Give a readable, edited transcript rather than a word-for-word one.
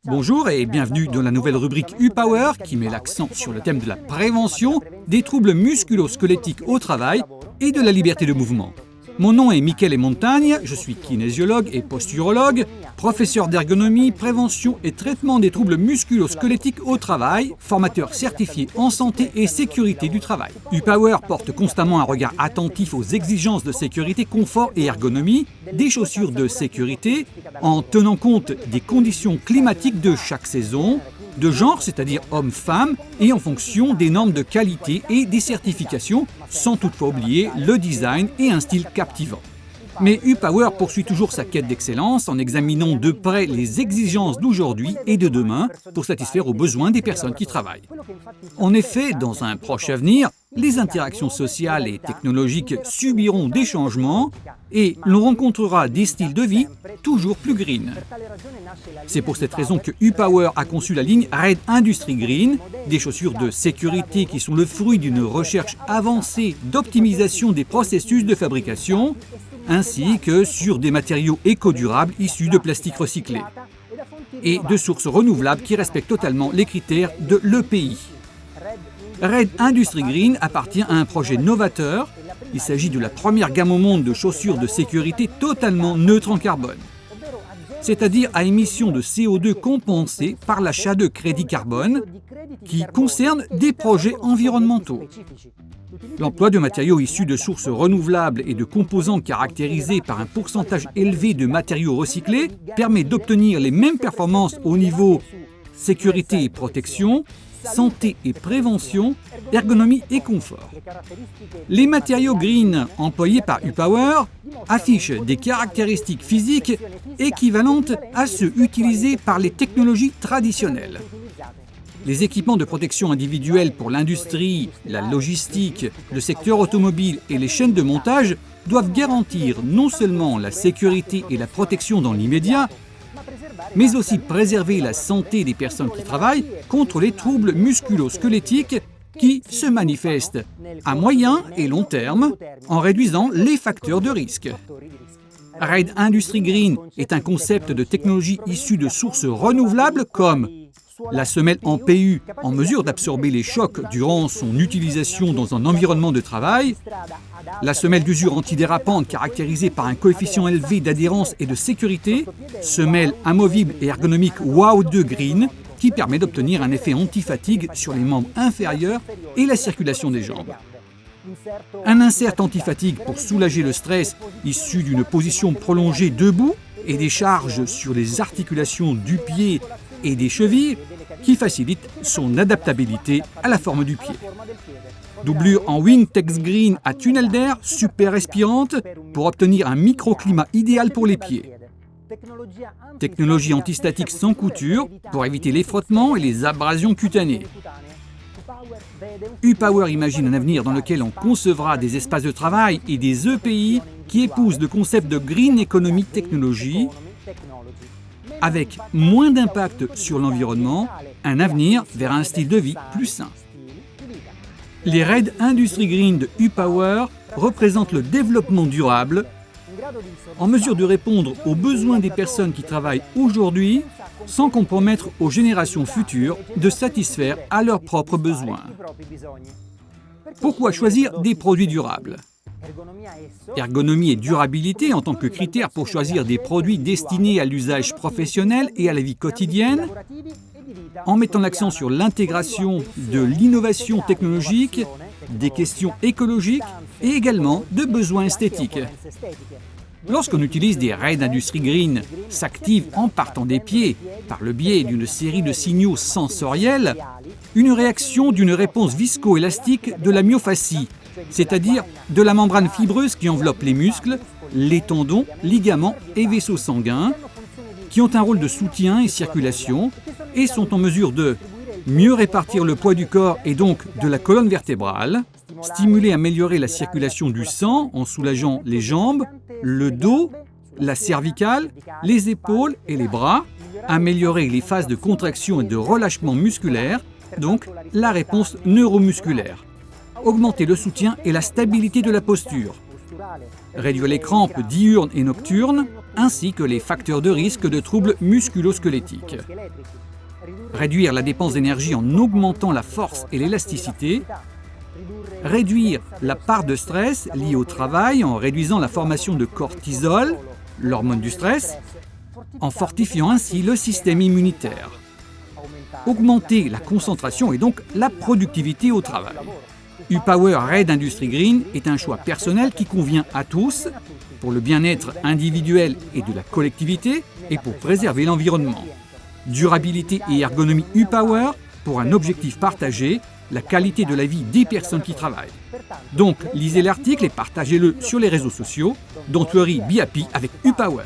Bonjour et bienvenue dans la nouvelle rubrique U-Power qui met l'accent sur le thème de la prévention des troubles musculo-squelettiques au travail et de la liberté de mouvement. Mon nom est Michele Montagne, je suis kinésiologue et posturologue, professeur d'ergonomie, prévention et traitement des troubles musculo-squelettiques au travail, formateur certifié en santé et sécurité du travail. U-Power porte constamment un regard attentif aux exigences de sécurité, confort et ergonomie des chaussures de sécurité en tenant compte des conditions climatiques de chaque saison, de genre, c'est-à-dire homme-femme, et en fonction des normes de qualité et des certifications, sans toutefois oublier le design et un style captivant. Mais U-Power poursuit toujours sa quête d'excellence en examinant de près les exigences d'aujourd'hui et de demain pour satisfaire aux besoins des personnes qui travaillent. En effet, dans un proche avenir, les interactions sociales et technologiques subiront des changements et l'on rencontrera des styles de vie toujours plus green. C'est pour cette raison que U-Power a conçu la ligne Red Industry Green, des chaussures de sécurité qui sont le fruit d'une recherche avancée d'optimisation des processus de fabrication, ainsi que sur des matériaux éco-durables issus de plastique recyclé et de sources renouvelables qui respectent totalement les critères de l'EPI. Red Industry Green appartient à un projet novateur. Il s'agit de la première gamme au monde de chaussures de sécurité totalement neutres en carbone, c'est-à-dire à émission de CO2 compensée par l'achat de crédits carbone qui concernent des projets environnementaux. L'emploi de matériaux issus de sources renouvelables et de composants caractérisés par un pourcentage élevé de matériaux recyclés permet d'obtenir les mêmes performances au niveau sécurité et protection, santé et prévention, ergonomie et confort. Les matériaux green employés par U-Power affichent des caractéristiques physiques équivalentes à ceux utilisés par les technologies traditionnelles. Les équipements de protection individuelle pour l'industrie, la logistique, le secteur automobile et les chaînes de montage doivent garantir non seulement la sécurité et la protection dans l'immédiat, mais aussi préserver la santé des personnes qui travaillent contre les troubles musculo-squelettiques qui se manifestent à moyen et long terme en réduisant les facteurs de risque. Red Industry Green est un concept de technologie issue de sources renouvelables comme la semelle en PU en mesure d'absorber les chocs durant son utilisation dans un environnement de travail, la semelle d'usure antidérapante caractérisée par un coefficient élevé d'adhérence et de sécurité, semelle amovible et ergonomique WOW2 Green qui permet d'obtenir un effet anti-fatigue sur les membres inférieurs et la circulation des jambes. Un insert anti-fatigue pour soulager le stress issu d'une position prolongée debout et des charges sur les articulations du pied et des chevilles qui facilitent son adaptabilité à la forme du pied. Doublure en Wingtex Green à tunnel d'air super respirante pour obtenir un microclimat idéal pour les pieds. Technologie antistatique sans couture pour éviter les frottements et les abrasions cutanées. U-Power imagine un avenir dans lequel on concevra des espaces de travail et des EPI qui épousent le concept de Green Economy Technology avec moins d'impact sur l'environnement, un avenir vers un style de vie plus sain. Les Red Industry Green de U-Power représentent le développement durable, en mesure de répondre aux besoins des personnes qui travaillent aujourd'hui sans compromettre aux générations futures de satisfaire à leurs propres besoins. Pourquoi choisir des produits durables ? Ergonomie et durabilité en tant que critères pour choisir des produits destinés à l'usage professionnel et à la vie quotidienne, en mettant l'accent sur l'intégration de l'innovation technologique, des questions écologiques et également de besoins esthétiques. Lorsqu'on utilise des Red Industry Green, s'active en partant des pieds, par le biais d'une série de signaux sensoriels, une réaction d'une réponse viscoélastique de la myofascie, c'est-à-dire de la membrane fibreuse qui enveloppe les muscles, les tendons, ligaments et vaisseaux sanguins, qui ont un rôle de soutien et circulation et sont en mesure de mieux répartir le poids du corps et donc de la colonne vertébrale, stimuler et améliorer la circulation du sang en soulageant les jambes, le dos, la cervicale, les épaules et les bras, améliorer les phases de contraction et de relâchement musculaire, donc la réponse neuromusculaire. Augmenter le soutien et la stabilité de la posture. Réduire les crampes diurnes et nocturnes, ainsi que les facteurs de risque de troubles musculo-squelettiques. Réduire la dépense d'énergie en augmentant la force et l'élasticité. Réduire la part de stress liée au travail en réduisant la formation de cortisol, l'hormone du stress, en fortifiant ainsi le système immunitaire. Augmenter la concentration et donc la productivité au travail. U-Power Red Industry Green est un choix personnel qui convient à tous pour le bien-être individuel et de la collectivité et pour préserver l'environnement. Durabilité et ergonomie U-Power pour un objectif partagé, la qualité de la vie des personnes qui travaillent. Donc, lisez l'article et partagez-le sur les réseaux sociaux. Don't worry, be happy avec U-Power.